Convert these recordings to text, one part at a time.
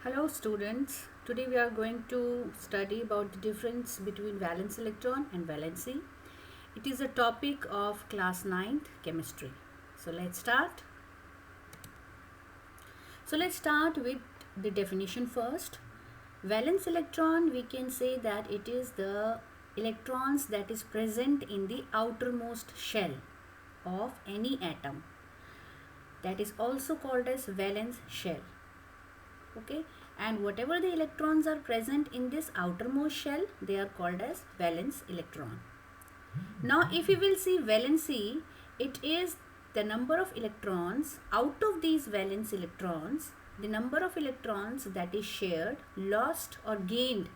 Hello students, today we are going to study about the difference between valence electron and valency. It is a topic of class 9th chemistry. So let's start. Let's start with the definition first. Valence electron, we can say that it is the electrons that is present in the outermost shell of any atom. That is also called as valence shell. Okay, and whatever the electrons are present in this outermost shell, they are called as valence electron. Now if you will see valency, it is the number of electrons out of these valence electrons, the number of electrons that is shared, lost or gained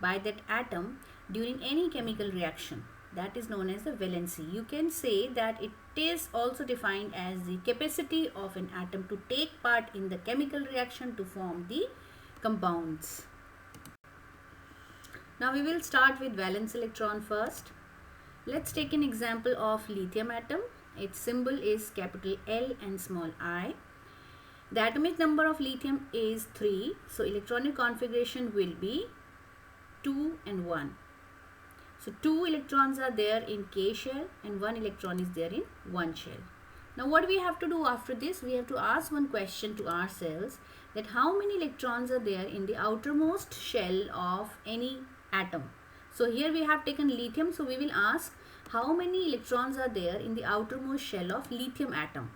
by that atom during any chemical reaction. That is known as the valency. You can say that it is also defined as the capacity of an atom to take part in the chemical reaction to form the compounds. Now we will start with valence electron first. Let's take an example of lithium atom. Its symbol is capital L and small I. The atomic number of lithium is 3. So electronic configuration will be 2 and 1. So 2 electrons are there in K shell and 1 electron is there in 1 shell. Now what we have to do after this, we have to ask one question to ourselves, that how many electrons are there in the outermost shell of any atom. So here we have taken lithium, so we will ask how many electrons are there in the outermost shell of lithium atom.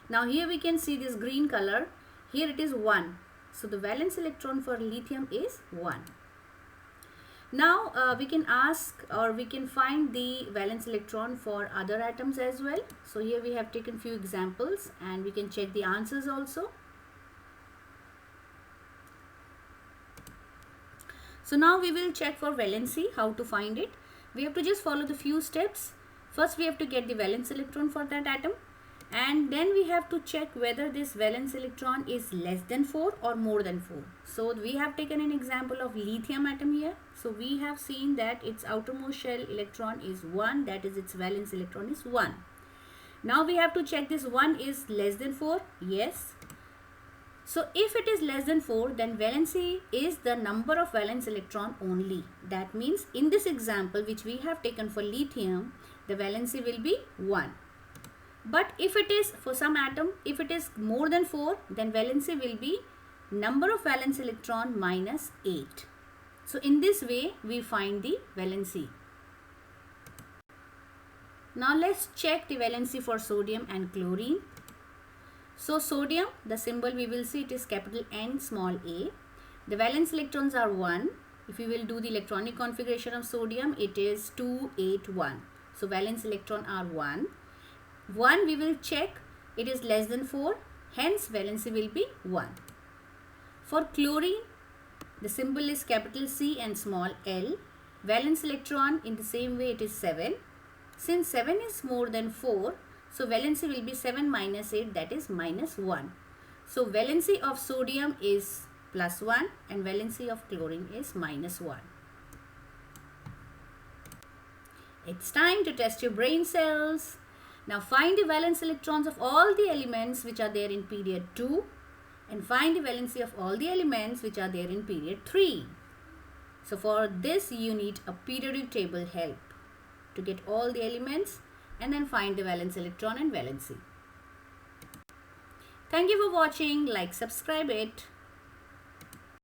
Now here we can see this green color, here it is 1. So the valence electron for lithium is 1. Now we can ask or we can find the valence electron for other atoms as well. So here we have taken few examples and we can check the answers also. So now we will check for valency, how to find it. We have to just follow the few steps. First we have to get the valence electron for that atom. And then we have to check whether this valence electron is less than 4 or more than 4. So we have taken an example of lithium atom here. So we have seen that its outermost shell electron is 1, that is its valence electron is 1. Now we have to check this 1 is less than 4. Yes. So if it is less than 4, then valency is the number of valence electron only. That means in this example which we have taken for lithium, the valency will be 1. But if it is for some atom, if it is more than 4, then valency will be number of valence electron minus 8. So in this way we find the valency. Now let's check the valency for sodium and chlorine. So sodium, the symbol we will see, it is capital N small a. The valence electrons are 1. If we will do the electronic configuration of sodium, it is 2, 8, 1. So valence electron are 1. 1 we will check, it is less than 4, hence valency will be 1. For chlorine, the symbol is capital C and small l. Valence electron in the same way it is 7. Since 7 is more than 4, so valency will be 7 minus 8, that is minus 1. So valency of sodium is plus 1 and valency of chlorine is minus 1. It's time to test your brain cells. Now find the valence electrons of all the elements which are there in period 2 and find the valency of all the elements which are there in period 3. So for this you need a periodic table help to get all the elements and then find the valence electron and valency. Thank you for watching. Like, subscribe it.